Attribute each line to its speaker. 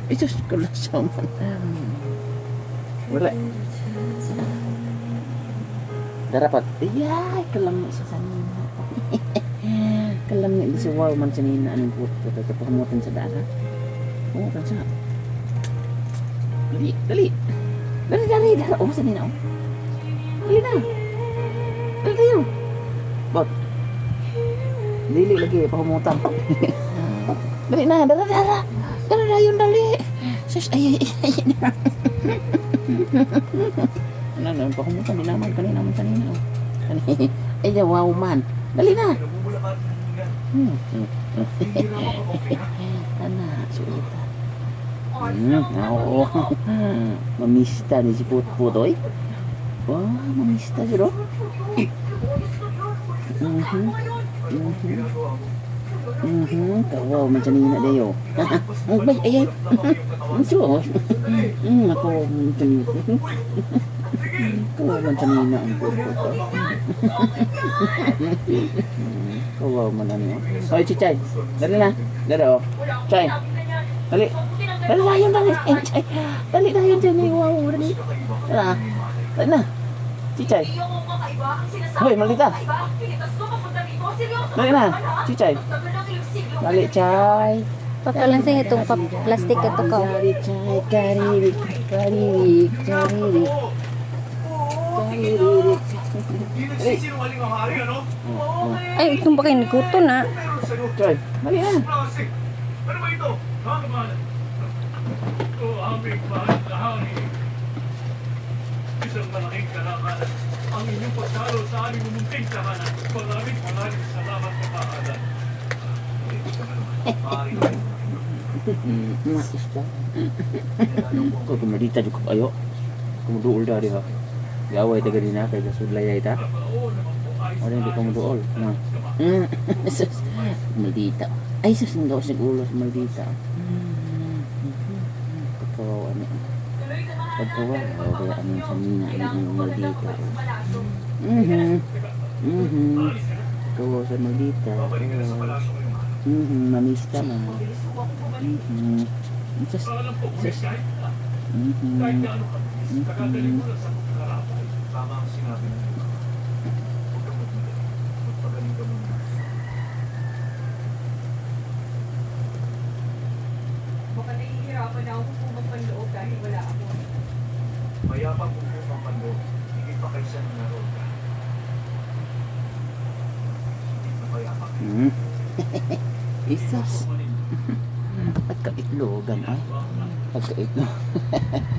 Speaker 1: Ito kulasaw man. Wala. Darapat. Iyay, kalami sa sanina. Kalami sa wow man sanina. Anong puto? Pahamutan sa dara. Pahamutan sa. Dali, dali. Dali. Oh, sanina. Oh. Dali na. Dali tayo. Bot. Dili lagi, pahamutan. Dali na, dara. Dali. Sus, ay. Ano, pahamutan. Di naman, kanina. Ay, wow man. Dali na. Anak, sulitan. Oo. Mamista ni si Putputoy. Wah, mamista siya, no? Kawaw, mancanina dayo. Ay. Suos. Ako, mancanina. Kawaw, mancanina ang Putputoy. Kawaw man ano. Oy, Chichay. Dali na. Dali, oh. Chay. Dali. Dali. Chay. Dali dyan. Wow, dali. Dali na. Chichay. Hoy, malita. Dali na. Chichay. Dali, Chay.
Speaker 2: Pagkalansing itong plastic ito ka.
Speaker 1: Dali, Chay. Karirik.
Speaker 2: Ay, itong ba kayo niguto na?
Speaker 1: Chay. Dali na.
Speaker 3: Ano ba ito? Hangman! Ito aming mahal na hangin. Isang malaking kalakalan. Ang inyong pagdalo sa aming mumunting tahanan. Maraming salamat sa kahalan.
Speaker 1: Masista. Kau kumadita juga kayo. Kumuduol dari ha. Gaway taga din na kay kasudlay ita. Wala hindi kumuduol. No. Maldita. Ay sus nga sa ulo sa maldita. Pagkawa ni. Pagkawa kaya amin sa mina ang maldita. Pagkawa sa maldita. Mamista na. Sus.
Speaker 3: Tama ang sinabi mo. Huwag kang magmula. Magpagaling ka muna.
Speaker 4: Baka nahihirapan na ako kung magpanloob dahil wala ako.
Speaker 3: Mayabang kung pumapalo, higit pa kaysa ng naroon ka. Higit na mayabang.
Speaker 1: Isus. Pagkaitlogan ay. Pagkaitlogan.